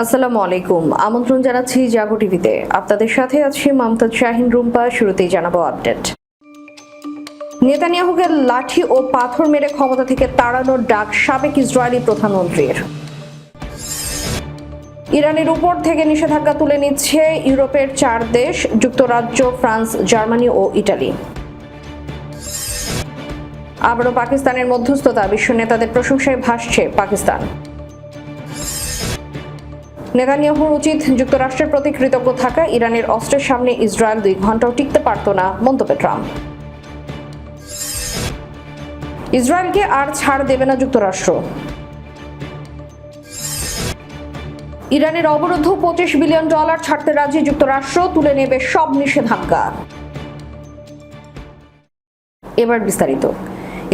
আসসালামু আলাইকুম। আমন্ত্রণ জানাচ্ছি জাগো টিভিতে। আপনাদের সাথে আছি মমতাজ শাহিন রুম্পা। শুরুতেই জানাবো আপডেট। নেতানিয়াহুকে লাঠি ও পাথর মেরে ক্ষমতা থেকে তাড়ানোর ডাক সাবেক ইসরায়েলি প্রধানমন্ত্রীর। ইরানের উপর থেকে নিষেধাজ্ঞা তুলে নিচ্ছে ইউরোপের 4 দেশ, যুক্তরাজ্য, ফ্রান্স, জার্মানি ও ইটালি। আবারও পাকিস্তানের মধ্যস্থতা, বিশ্ব নেতাদের প্রশংসায় ভাসছে পাকিস্তান। নেতানিয়াহুর উচিত যুক্তরাষ্ট্রের প্রতি কৃতজ্ঞ থাকা, ইরানের অস্ত্রের সামনে ইসরায়েল 2 ঘন্টাও টিকতে পারত না, মন্তব্য ট্রাম্প। ইসরায়েলকে আর ছাড় দেবে না যুক্তরাষ্ট্র। ইরানের অবরুদ্ধ $25 বিলিয়ন ছাড়তে রাজি যুক্তরাষ্ট্র, তুলে নেবে সব নিষেধাজ্ঞা। এবার বিস্তারিত।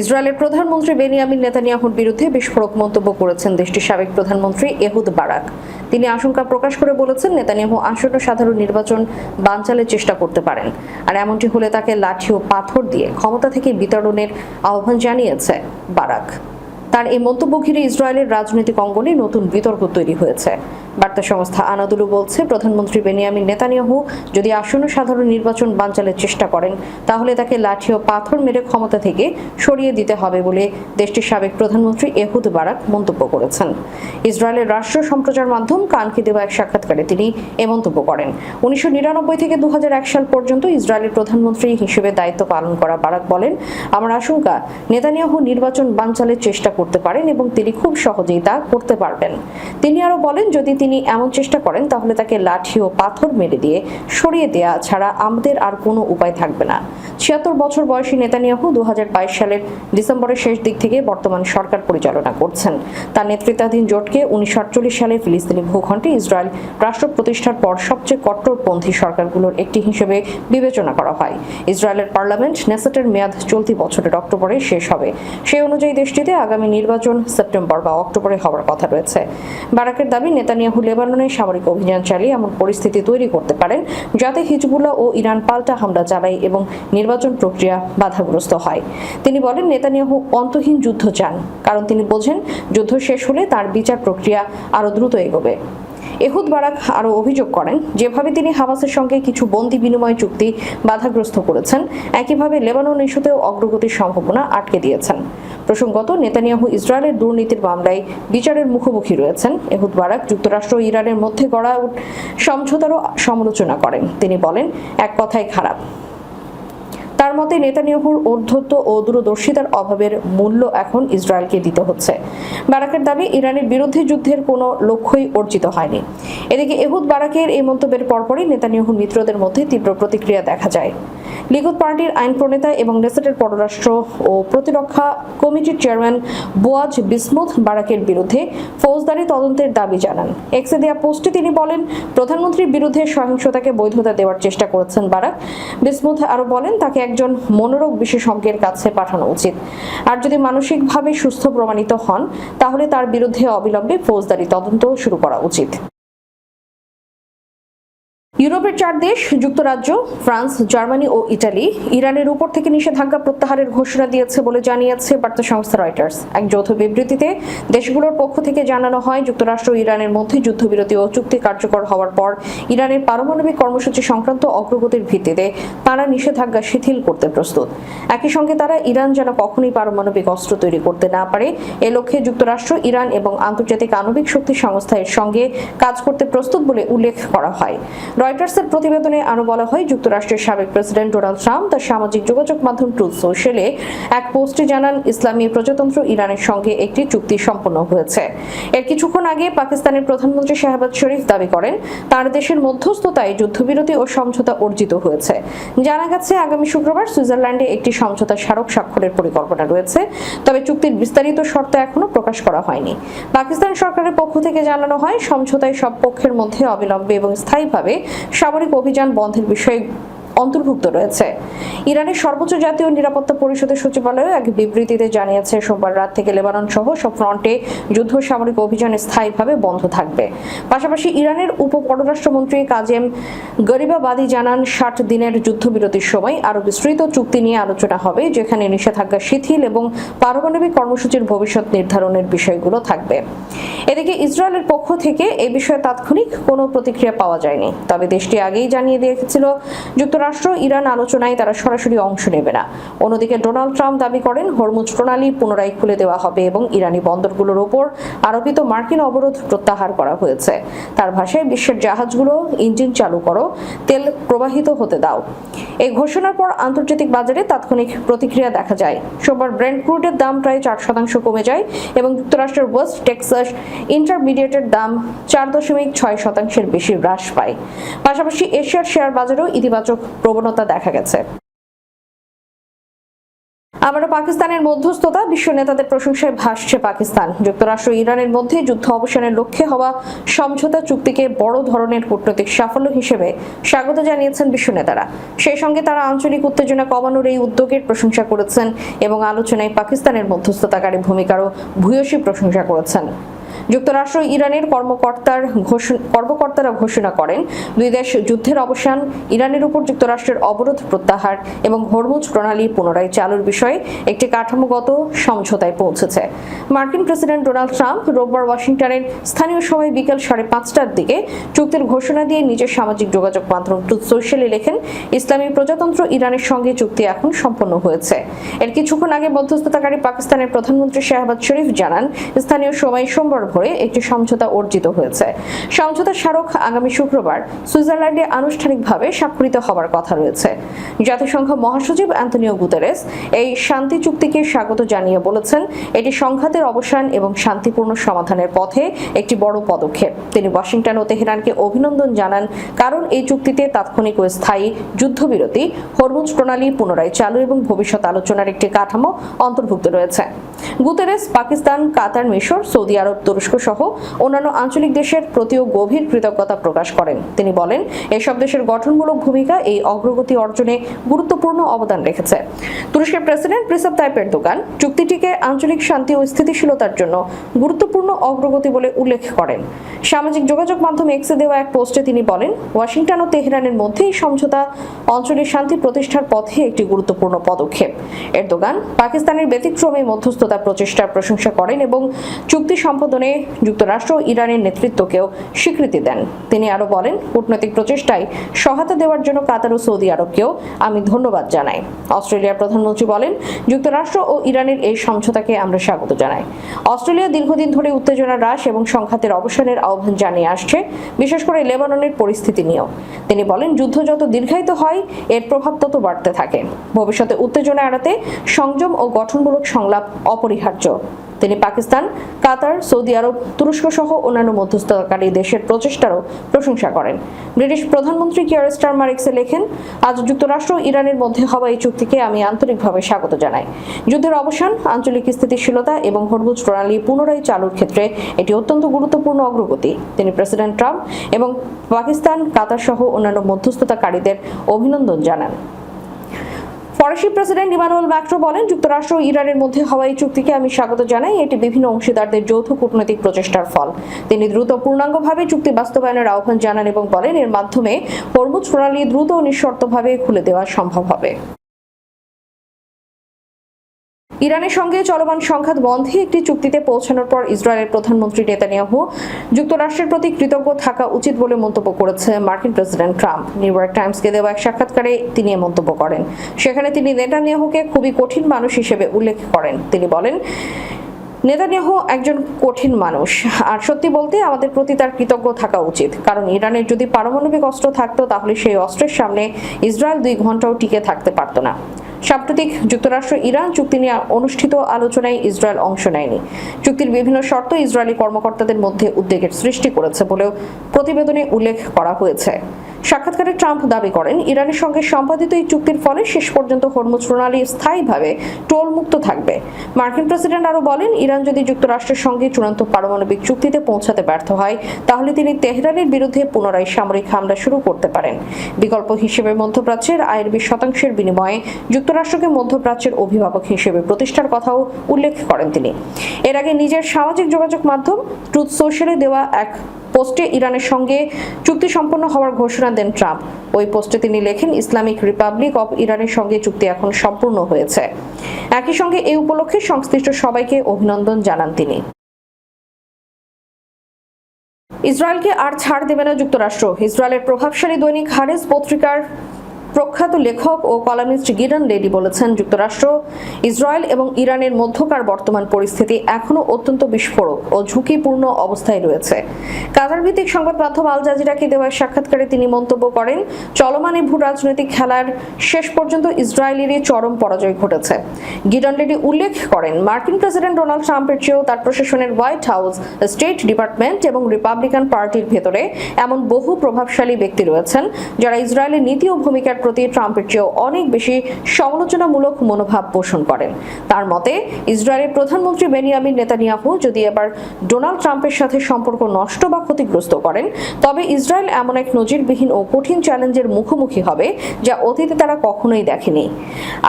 ইসরায়েলের প্রধানমন্ত্রী বেনিয়ামিন নেতানিয়াহুর বিরুদ্ধে বিস্ফোরক মন্তব্য করেছেন দেশটির সাবেক প্রধানমন্ত্রী এহুদ বারাক। তিনি আশঙ্কা প্রকাশ করে বলেছেন, নেতানিয়াহু আসন্ন সাধারণ নির্বাচন বানচালের চেষ্টা করতে পারেন, আর এমনটি হলে তাকে লাঠি ও পাথর দিয়ে ক্ষমতা থেকে বিতাড়নের আহ্বান জানিয়েছে বারাক। তার এই মন্তব্য ঘিরে ইসরায়েলের রাজনৈতিক অঙ্গনে নতুন বিতর্ক তৈরি হয়েছে। বার্তা সংস্থা আনাদুলু বলছে, প্রধানমন্ত্রী বেনিয়ামিন নেতানিয়াহু যদি আসন্ন সাধারণ নির্বাচন বানচালের চেষ্টা করেন, তাহলে তাকে লাঠি ও পাথর মেরে ক্ষমতা থেকে সরিয়ে দিতে হবে বলে দেশটির সাবেক প্রধানমন্ত্রী এহুদ বারাক মন্তব্য করেছেন। ইসরায়েলের রাষ্ট্র সম্প্রচার মাধ্যম কানকে দেওয়া এক সাক্ষাৎকারে তিনি এ মন্তব্য করেন। 1999 থেকে 2001 সাল পর্যন্ত ইসরায়েলের প্রধানমন্ত্রী হিসেবে দায়িত্ব পালন করা বারাক বলেন, আমার আশঙ্কা নেতানিয়াহু নির্বাচন বানচালের চেষ্টা করতে পারেন এবং তিনি খুব সহজেই তা করতে পারবেন। তিনি আরো বলেন, যদি তিনি এমন চেষ্টা করেন তাহলে তাকে লাঠি ও পাথর মেরে দিয়ে সরিয়ে দেয়া ছাড়া আমাদের আর কোনো উপায় থাকবে না। 76 বছর বয়সী নেতানিয়াহু 2022 সালের ডিসেম্বরের শেষ দিক থেকে বর্তমান সরকার পরিচালনা করছেন। তার নেতৃত্বাধীন জোটকে 1948 সালে ফিলিস্তিনি ভূখণ্ডে ইসরায়েল রাষ্ট্র প্রতিষ্ঠার পর সবচেয়ে কট্টরপন্থী সরকারগুলোর একটি হিসেবে বিবেচনা করা হয়। ইসরায়েলের পার্লামেন্ট নেসেটের মেয়াদ চলতি বছরের অক্টোবরে শেষ হবে। সেই অনুযায়ী দেশটিতে আগামী নির্বাচন সেপ্টেম্বর বা অক্টোবরে হওয়ার কথা রয়েছে। বারাকের দাবি, নেতানিয়াহু লেবাননে সামরিক অভিযান চালিয়ে এমন পরিস্থিতি তৈরি করতে পারেন যাতে হিজবুল্লাহ ও ইরান পাল্টা হামলা চালায় এবং নির্বাচন প্রক্রিয়া বাধাগ্রস্ত হয়। তিনি বলেন, নেতানিয়াহু অন্তহীন যুদ্ধ চান, কারণ তিনি বোঝেন যুদ্ধ শেষ হলে তার বিচার প্রক্রিয়া আরো দ্রুত এগোবে। এহুদ বারাক আরও অভিযোগ করেন, যেভাবে তিনি হামাসের সঙ্গে কিছু বন্দি বিনিময় চুক্তি বাধাগ্রস্ত করেছেন, একইভাবে লেবানন ইস্যুতেও অগ্রগতির সম্ভাবনা আটকে দিয়েছেন। প্রসঙ্গত, নেতানিয়াহু ইসরায়েলের দুর্নীতির মামলায় বিচারের মুখোমুখি রয়েছেন। এহুদ বারাক যুক্তরাষ্ট্র ও ইরানের মধ্যে গড়া সমঝোতারও সমালোচনা করেন। তিনি বলেন, এক কথায় খারাপ। তার মতে, নেতানিয়াহুর ঔদ্ধত্য ও দূরদর্শিতার অভাবের মূল্য এখন ইসরায়েলকে দিতে হচ্ছে। বারাকের দাবি, ইরানের বিরুদ্ধে যুদ্ধের কোনো লক্ষ্যই অর্জিত হয়নি। এদিকে এহুদ বারাকের এই মন্তব্যের পরপরই নেতানিয়াহুর মিত্রদের মধ্যে তীব্র প্রতিক্রিয়া দেখা যায়। লিকুদ পার্টির আইন প্রণেতা এবং নেসেটের পররাষ্ট্র ও প্রতিরক্ষা কমিটির চেয়ারম্যান বোয়াজ বিসমুথ বারাকের বিরুদ্ধে ফৌজদারি তদন্তের দাবি জানান। এক্সে দেয়া পোস্টে তিনি বলেন, প্রধানমন্ত্রীর বিরুদ্ধে সহিংসতাকে বৈধতা দেওয়ার চেষ্টা করেছেন বারাক। বিসমুথ আরো বলেন, তাকে একজন মনোরোগ বিশেষজ্ঞের কাছে পাঠানো উচিত, আর যদি মানসিকভাবে সুস্থ প্রমাণিত হন তাহলে তার বিরুদ্ধে অবিলম্বে ফৌজদারি তদন্ত শুরু করা উচিত। ইউরোপের 4 দেশ, যুক্তরাজ্য, ফ্রান্স, জার্মানি ও ইটালি ইরানের উপর থেকে নিষেধাজ্ঞা প্রত্যাহারের ঘোষণা দিয়েছে বলে জানিয়েছে বার্তা সংস্থা রয়টার্স। এক যৌথ বিবৃতিতে দেশগুলোর পক্ষ থেকে জানানো হয়, যুক্তরাষ্ট্র ও ইরানের মধ্যে যুদ্ধবিরতি ও চুক্তি কার্যকর হওয়ার পর ইরানের পারমাণবিক কর্মসূচি সংক্রান্ত অগ্রগতির ভিত্তিতে তারা নিষেধাজ্ঞা শিথিল করতে প্রস্তুত। একই সঙ্গে তারা ইরান যেন কখনোই পারমাণবিক অস্ত্র তৈরি করতে না পারে এ লক্ষ্যে যুক্তরাষ্ট্র, ইরান এবং আন্তর্জাতিক আণবিক শক্তি সংস্থা এর সঙ্গে কাজ করতে প্রস্তুত বলে উল্লেখ করা হয়। রয়টার্সের প্রতিবেদনে আরো বলা হয়, যুক্তরাষ্ট্রের সাবেক প্রেসিডেন্ট ডোনাল্ড ট্রাম্প তার সামাজিক যোগাযোগ মাধ্যম ট্রুথ সোশ্যালে এক পোস্টে জানান, ইসলামী প্রজাতন্ত্র ইরানের সঙ্গে একটি চুক্তি সম্পন্ন হয়েছে। এর কিছুক্ষণ আগে পাকিস্তানের প্রধানমন্ত্রী শাহবাজ শরীফ দাবি করেন, তার দেশের মধ্যস্থতায় যুদ্ধবিরতি ও সমঝোতা অর্জিত হয়েছে। জানা গেছে, আগামী শুক্রবার সুইজারল্যান্ডে একটি সমঝোতা স্মারক স্বাক্ষরের পরিকল্পনা রয়েছে, তবে চুক্তির বিস্তারিত শর্ত এখনো প্রকাশ করা হয়নি। পাকিস্তান সরকারের পক্ষ থেকে জানানো হয়, সমঝোতায় সব পক্ষের মধ্যে অবিলম্বে এবং স্থায়ীভাবে সামরিক অভিযান বন্ধের বিষয়ে অন্তর্ভুক্ত রয়েছে। ইরানের সর্বোচ্চ জাতীয় নিরাপত্তা পরিষদের সচিবালয় এক বিবৃতিতে জানিয়েছে, সোমবার রাত থেকে লেবানন সহ সব ফ্রন্টে যুদ্ধ সামরিক অভিযান স্থায়ীভাবে বন্ধ থাকবে। পাশাপাশি ইরানের উপপররাষ্ট্রমন্ত্রী কাজেম গরিবাবাদী জানান, 60 দিনের যুদ্ধবিরতির সময় আরও বিস্তৃত চুক্তি নিয়ে আলোচনা হবে, যেখানে নিষেধাজ্ঞা শিথিল এবং পারমাণবিক কর্মসূচির ভবিষ্যৎ নির্ধারণের বিষয়গুলো থাকবে। এদিকে ইসরায়েলের পক্ষ থেকে এই বিষয়ে তাৎক্ষণিক কোনো প্রতিক্রিয়া পাওয়া যায়নি। তবে দেশটি আগেই জানিয়ে দিয়েছিল, যুক্তরাষ্ট্র ইরান আলোচনায় তারা সরাসরি অংশ নেবে না। অন্যদিকে ডোনাল্ড ট্রাম্প দাবি করেন, হরমুজ প্রণালী পুনরায় খুলে দেওয়া হবে এবং ইরানি বন্দরগুলোর ওপর আরোপিত মার্কিন অবরোধ প্রত্যাহার করা হয়েছে। তার ভাষায়, বিশ্বের জাহাজগুলো ইঞ্জিন চালু করো, তেল প্রবাহিত হতে দাও। এই ঘোষণার পর আন্তর্জাতিক বাজারে তাৎক্ষণিক প্রতিক্রিয়া দেখা যায়। সোমবার ব্রেন্ট ক্রুডের দাম প্রায় 4% কমে যায় এবং যুক্তরাষ্ট্রের ওয়েস্ট টেক্সাস ইন্টারমিডিয়েটের দাম 4.6% বেশি হ্রাস পায়। পাশাপাশি এশিয়ার শেয়ার বাজারেও ইতিবাচক প্রবণতা দেখা গেছে। আবারও পাকিস্তানের মধ্যস্থতা, বিশ্ব নেতাদের প্রশংসায় ভাসছে পাকিস্তান। যুক্তরাষ্ট্র ইরানের মধ্যে যুদ্ধ অবসানের লক্ষ্যে হওয়া সমঝোতা চুক্তিকে বড় ধরনের কূটনৈতিক সাফল্য হিসেবে স্বাগত জানিয়েছেন বিশ্ব নেতারা। সেই সঙ্গে তারা আঞ্চলিক উত্তেজনা কমানোর এই উদ্যোগের প্রশংসা করেছেন এবং আলোচনায় পাকিস্তানের মধ্যস্থতাকারী ভূমিকারও ভূয়সী প্রশংসা করেছেন। যুক্তরাষ্ট্র ইরানের কর্মকর্তারা ঘোষণা করেন, দুই দেশ যুদ্ধের অবসান, ইরানের উপর যুক্তরাষ্ট্রের অবরোধ প্রত্যাহার এবং হরমুজ প্রণালী পুনরায় চালুর বিষয়ে একটি কাঠামোগত সমঝোতায় পৌঁছেছে। মার্কিন প্রেসিডেন্ট ডোনাল্ড ট্রাম্প রোববার ওয়াশিংটনের স্থানীয় সময় বিকেল 5:30টার দিকে চুক্তির ঘোষণা দিয়ে নিজের সামাজিক যোগাযোগ মাধ্যম ট্রুথ সোশ্যালে লেখেন, ইসলামী প্রজাতন্ত্র ইরানের সঙ্গে চুক্তি এখন সম্পন্ন হয়েছে। এর কিছুক্ষণ আগে মধ্যস্থতাকারী পাকিস্তানের প্রধানমন্ত্রী শাহবাজ শরীফ জানান, স্থানীয় সময় সোমবার ভোরে একটি সমঝোতা অর্জিত হয়েছে। সমঝোতার স্মারক আগামী শুক্রবার সুইজারল্যান্ডে আনুষ্ঠানিকভাবে স্বাক্ষরিত হবার কথা রয়েছে। জাতিসংঘ মহাসচিব অ্যান্তনিও গুতেরেস এই শান্তি চুক্তিকে স্বাগত জানিয়ে বলেছেন, এটি সংঘাতের অবসান এবং শান্তিপূর্ণ সমাধানের পথে একটি বড় পদক্ষেপ। তিনি ওয়াশিংটন ও তেহরানকে অভিনন্দন জানান, কারণ এই চুক্তিতে তাৎক্ষণিক ও স্থায়ী যুদ্ধবিরতি, হরমুজ প্রণালী পুনরায় চালু এবং ভবিষ্যৎ আলোচনার একটি কাঠামো অন্তর্ভুক্ত রয়েছে। গুতেরেস পাকিস্তান, কাতার, মিশর, সৌদি আরব, তুরস্ক সহ অন্যান্য আঞ্চলিক দেশের প্রতিও গভীর কৃতজ্ঞতা প্রকাশ করেন। তিনি বলেন, এসব দেশের গঠনমূলক ভূমিকা এই অগ্রগতি অর্জনে গুরুত্বপূর্ণ অবদান রেখেছে। তুরস্কের প্রেসিডেন্ট রিসেপ তাইপ এরদোগান চুক্তিটিকে আঞ্চলিক শান্তি ও স্থিতিশীলতার জন্য গুরুত্বপূর্ণ অগ্রগতি বলে উল্লেখ করেন। সামাজিক যোগাযোগ মাধ্যম এক্সে দেওয়া এক পোস্টে তিনি বলেন, ওয়াশিংটন ও তেহরানের মধ্যে এই সমঝোতা অঞ্চলের শান্তি প্রতিষ্ঠার পথে একটি গুরুত্বপূর্ণ পদক্ষেপ। এরদোগান পাকিস্তানের ব্যতিক্রমী মধ্যস্থতা প্রচেষ্টার প্রশংসা করেন এবং চুক্তি সম্পাদনে যুক্তরাষ্ট্র ও ইরানের নেতৃত্বকেও স্বীকৃতি দেন। তিনি আরো বলেন, কূটনৈতিক প্রচেষ্টায় সহায়তা দেওয়ার জন্য কাতার ও সৌদি আরবকেও আমি ধন্যবাদ জানাই। অস্ট্রেলিয়ার প্রধানমন্ত্রী বলেন, যুক্তরাষ্ট্র ও ইরানের এই সমঝোতাকে আমরা স্বাগত জানাই। অস্ট্রেলিয়া দীর্ঘদিন ধরে উত্তেজনা হ্রাস এবং সংঘাতের অবসানের আহ্বান জানিয়ে আসছে, বিশেষ করে লেবাননের পরিস্থিতি নিয়েও। তিনি বলেন, যুদ্ধ যত দীর্ঘায়িত হয় এর প্রভাব তত বাড়তে থাকে। ভবিষ্যতে উত্তেজনা এড়াতে সংযম ও গঠনমূলক সংলাপ অপরিহার্য। তিনি পাকিস্তান, কাতার, সৌদি আরব, তুরস্ক সহ অন্যান্য মধ্যস্থতাকারী দেশের প্রচেষ্টারও প্রশংসা করেন। ব্রিটিশ প্রধানমন্ত্রী কিয়ার স্টারমার এক্সে লেখেন, আজ যুক্তরাষ্ট্র ও ইরানের মধ্যে হওয়া এই চুক্তিকে আমি আন্তরিকভাবে স্বাগত জানাই। যুদ্ধের অবসান, আঞ্চলিক স্থিতিশীলতা এবং হরমুজ প্রণালী পুনরায় চালুর ক্ষেত্রে এটি অত্যন্ত গুরুত্বপূর্ণ অগ্রগতি। তিনি প্রেসিডেন্ট ট্রাম্প এবং পাকিস্তান, কাতার সহ অন্যান্য মধ্যস্থতাকারীদের অভিনন্দন জানান। ফরাসি প্রেসিডেন্ট ইমানুয়েল ম্যাক্রো বলেন, যুক্তরাষ্ট্র ও ইরানের মধ্যে হওয়া এই চুক্তিকে আমি স্বাগত জানাই। এটি বিভিন্ন অংশীদারদের যৌথ কূটনৈতিক প্রচেষ্টার ফল। তিনি দ্রুত পূর্ণাঙ্গভাবে চুক্তি বাস্তবায়নের আহ্বান জানান এবং বলেন, এর মাধ্যমে হরমুজ প্রণালী দ্রুত ও নিঃশর্তভাবে খুলে দেওয়া সম্ভব হবে। ইরানের সঙ্গে চলমান সংঘাত বন্ধে একটি চুক্তিতে পৌঁছানোর পর ইসরায়েলের প্রধানমন্ত্রী নেতানিয়াহু যুক্তরাষ্ট্রের প্রতি কৃতজ্ঞ থাকা উচিত বলে মন্তব্য করেছে মার্কিন প্রেসিডেন্ট ট্রাম্প। নিউ ইয়র্ক টাইমসকে দেওয়া এক সাক্ষাৎকারে তিনি এ মন্তব্য করেন। সেখানে তিনি নেতানিয়াহুকে খুবই কঠিন মানুষ হিসেবে উল্লেখ করেন। তিনি বলেন, নেতানিয়াহু একজন কঠিন মানুষ, আর সত্যি বলতে আমাদের প্রতি তার কৃতজ্ঞ থাকা উচিত, কারণ ইরানের যদি পারমাণবিক অস্ত্র থাকতো তাহলে সেই অস্ত্রের সামনে ইসরায়েল 2 ঘন্টাও টিকে থাকতে পারত না। সাম্প্রতিক যুক্তরাষ্ট্র ইরান চুক্তি নিয়ে অনুষ্ঠিত আলোচনায় ইসরায়েল অংশ নেয়নি। চুক্তির বিভিন্ন শর্ত ইসরায়েলি কর্মকর্তাদের মধ্যে উদ্বেগের সৃষ্টি করেছে বলেও প্রতিবেদনে উল্লেখ করা হয়েছে। সাক্ষাৎকারে ট্রাম্প দাবি করেন, ইরানের সঙ্গে সম্পাদিত এই চুক্তির ফলে শেষ পর্যন্ত হরমুজ প্রণালী স্থায়ীভাবে টোলমুক্ত থাকবে। মার্কিন প্রেসিডেন্ট আরও বলেন, ইরান যদি যুক্তরাষ্ট্রের সঙ্গে চূড়ান্ত পারমাণবিক চুক্তিতে পৌঁছাতে ব্যর্থ হয়, তাহলে তিনি তেহরানের বিরুদ্ধে পুনরায় সামরিক হামলা শুরু করতে পারেন। বিকল্প হিসেবে মধ্যপ্রাচ্যের আয়ের 20% বিনিময়ে যুক্তরাষ্ট্রকে মধ্যপ্রাচ্যের অভিভাবক হিসেবে প্রতিষ্ঠার কথাও উল্লেখ করেন তিনি। এর আগে নিজের সামাজিক যোগাযোগ মাধ্যম ট্রুথ সোশ্যালে দেওয়া এক পোস্টে ইরানের সঙ্গে চুক্তি সম্পন্ন হওয়ার ঘোষণা দেন ট্রাম্প। ওই পোস্টে তিনি লেখেন, ইসলামিক রিপাবলিক অব ইরানের সঙ্গে চুক্তি এখন সম্পূর্ণ হয়েছে। একই সঙ্গে এই উপলক্ষে সংশ্লিষ্ট সবাইকে অভিনন্দন জানান তিনি। ইসরায়েলকে আর ছাড় দেবে না যুক্তরাষ্ট্র। ইসরায়েলের প্রভাবশালী দৈনিক হারেস পত্রিকার প্রখ্যাত লেখক ও কলামিস্ট গিডন লেডি বলেছেন, যুক্তরাষ্ট্র, ইসরায়েল এবং ইরানের মধ্যকার বর্তমান পরিস্থিতি এখনো অত্যন্ত বিস্ফোরক ও ঝুঁকিপূর্ণ অবস্থায় রয়েছে। কাতার ভিত্তিক সংবাদ মাধ্যম আল জাজিরাকে দেওয়া সাক্ষাৎকারে তিনি মন্তব্য করেন, চলমান এই ভূ রাজনৈতিক খেলার শেষ পর্যন্ত ইসরায়েলেরই চরম পরাজয় ঘটেছে। গিডন লেডি উল্লেখ করেন, মার্কিন প্রেসিডেন্ট ডোনাল্ড ট্রাম্পের চেয়েও তার প্রশাসনের হোয়াইট হাউস, স্টেট ডিপার্টমেন্ট এবং রিপাবলিকান পার্টির ভেতরে এমন বহু প্রভাবশালী ব্যক্তি রয়েছেন যারা ইসরায়েলের নীতি ও ভূমিকার প্রতি ট্রাম্পের চেয়েও অনেক বেশি সমালোচনামূলক মনোভাব পোষণ করেন। তার মতে, ইসরায়েলের প্রধানমন্ত্রী বেনিয়ামিন নেতানিয়াহু যদি এবার ডোনাল্ড ট্রাম্পের সাথে সম্পর্ক নষ্ট বা ক্ষতিগ্রস্ত করেন, তবে ইসরায়েল এমন এক নজিরবিহীন ও কঠিন চ্যালেঞ্জের মুখোমুখি হবে যা অতীতে তারা কখনোই দেখেনি।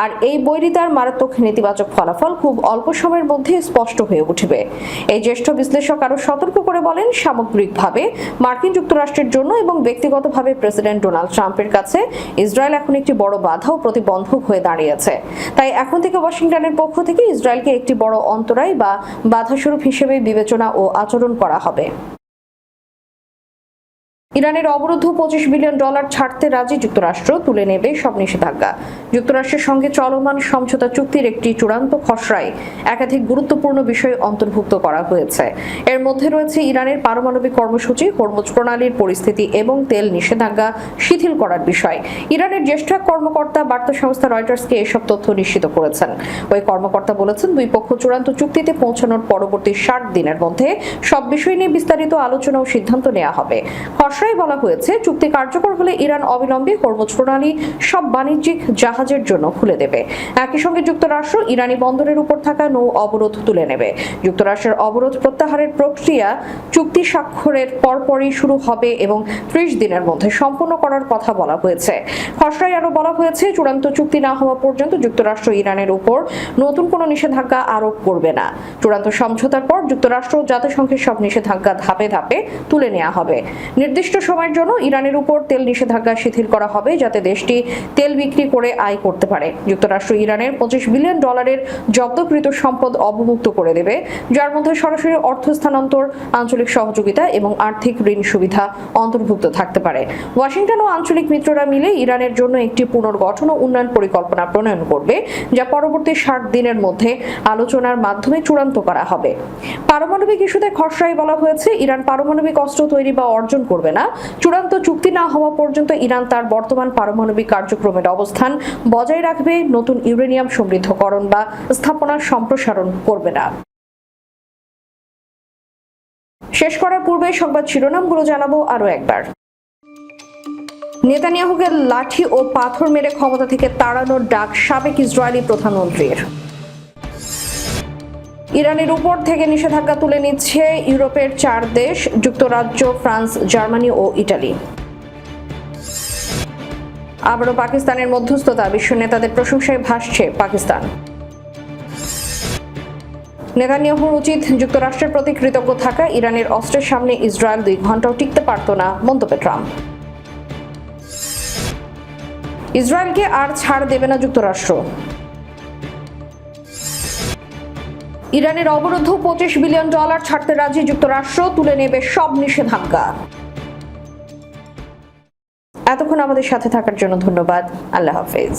আর এই বৈরিতার মারাত্মক নেতিবাচক ফলাফল খুব অল্প সময়ের মধ্যে স্পষ্ট হয়ে উঠবে। এই জ্যেষ্ঠ বিশ্লেষক আরও সতর্ক করে বলেন, সামগ্রিকভাবে মার্কিন যুক্তরাষ্ট্রের জন্য এবং ব্যক্তিগতভাবে প্রেসিডেন্ট ডোনাল্ড ট্রাম্পের কাছে ইসরায়েল এখন একটি বড় বাধা ও প্রতিবন্ধক হয়ে দাঁড়িয়েছে। তাই এখন থেকে ওয়াশিংটনের পক্ষ থেকে ইসরায়েলকে একটি বড় অন্তরায় বা বাধাস্বরূপ হিসেবে বিবেচনা ও আচরণ করা হবে। ইরানের অবরুদ্ধ $25 বিলিয়ন ছাড়তে রাজি যুক্তরাষ্ট্র, তুলে নেবে সব নিষেধাজ্ঞা। যুক্তরাষ্ট্রের সঙ্গে চলমান সমঝোতা চুক্তির একটি চূড়ান্ত খসড়ায় একাধিক গুরুত্বপূর্ণ বিষয় অন্তর্ভুক্ত করা হয়েছে। এর মধ্যে রয়েছে ইরানের পারমাণবিক কর্মসূচি, হরমুজ প্রণালীর পরিস্থিতি এবং তেল নিষেধাজ্ঞা শিথিল করার বিষয়। ইরানের জ্যেষ্ঠ কর্মকর্তা বার্তা সংস্থা রয়টার্সকে এসব তথ্য নিশ্চিত করেছেন। ওই কর্মকর্তা বলেছেন, দুই পক্ষ চূড়ান্ত চুক্তিতে পৌঁছানোর পরবর্তী 60 দিনের মধ্যে সব বিষয় নিয়ে বিস্তারিত আলোচনা ও সিদ্ধান্ত নেওয়া হবে। বলা হয়েছে, চুক্তি কার্যকর হলে ইরান অবিলম্বে হরমুজ প্রণালী সব বাণিজ্যিক জাহাজের জন্য খুলে দেবে। একই সঙ্গে যুক্তরাষ্ট্র ইরানি বন্দরের উপর থাকা নৌ অবরোধ তুলে নেবে। যুক্তরাষ্ট্রের অবরোধ প্রত্যাহারের প্রক্রিয়া চুক্তি স্বাক্ষরের পরপরই শুরু হবে এবং 30 দিনের মধ্যে সম্পন্ন করার কথা বলা হয়েছে। খসড়ায় আরও বলা হয়েছে, চূড়ান্ত চুক্তি না হওয়া পর্যন্ত যুক্তরাষ্ট্র ইরানের উপর নতুন কোনো নিষেধাজ্ঞা আরোপ করবে না। চূড়ান্ত সমঝোতার পর যুক্তরাষ্ট্র ও জাতিসংঘের সব নিষেধাজ্ঞা ধাপে ধাপে তুলে নেওয়া হবে। নির্দিষ্ট সময়ের জন্য ইরানের উপর তেল নিষেধাজ্ঞা শিথিল করা হবে, যাতে দেশটি তেল বিক্রি করে আয় করতে পারে। যুক্তরাষ্ট্র ইরানের $25 বিলিয়ন জব্দকৃত সম্পদ অবমুক্ত করে দেবে, যার মধ্যে সরাসরি অর্থ স্থানান্তর, আঞ্চলিক সহযোগিতা এবং আর্থিক ঋণ সুবিধা অন্তর্ভুক্ত থাকতে পারে। ওয়াশিংটন ও আঞ্চলিক মিত্ররা মিলে ইরানের জন্য একটি পুনর্গঠন ও উন্নয়ন পরিকল্পনা প্রণয়ন করবে, যা পরবর্তী 60 দিনের মধ্যে আলোচনার মাধ্যমে চূড়ান্ত করা হবে। পারমাণবিক ইস্যুতে খসড়ায় বলা হয়েছে, ইরান পারমাণবিক অস্ত্র তৈরি বা অর্জন করবে না। চূড়ান্ত চুক্তি না হওয়া পর্যন্ত ইরান তার বর্তমান পারমাণবিক কার্যক্রমের অবস্থান বজায় রাখবে, নতুন ইউরেনিয়াম সমৃদ্ধকরণ বা স্থাপনার সম্প্রসারণ করবে না। শেষ করার পূর্বে সংবাদ শিরোনামগুলো জানাবো আরো একবার। নেতানিয়াহুকে লাঠি ও পাথর মেরে ক্ষমতা থেকে তাড়ানোর ডাক সাবেক ইসরায়েলি প্রধানমন্ত্রীর। ইরানের উপর থেকে নিষেধাজ্ঞা তুলে নিচ্ছে ইউরোপের 4 দেশ, যুক্তরাজ্য, ফ্রান্স, জার্মানি ও ইটালি। আবারও পাকিস্তানের মধ্যস্থতা, বিশ্ব নেতাদের প্রশংসায় ভাসছে পাকিস্তান। নেতানিয়াহুর উচিত যুক্তরাষ্ট্রের প্রতি কৃতজ্ঞ থাকা, ইরানের অস্ত্রের সামনে ইসরায়েল 2 ঘন্টাও টিকতে পারত না, মন্তব্য ট্রাম্প। ইসরায়েলকে আর ছাড় দেবে না যুক্তরাষ্ট্র। ইরানের অবরুদ্ধ $25 বিলিয়ন ছাড়তে রাজি যুক্তরাষ্ট্র, তুলে নেবে সব নিষেধাজ্ঞা। এতক্ষণ আমাদের সাথে থাকার জন্য ধন্যবাদ। আল্লাহ হাফেজ।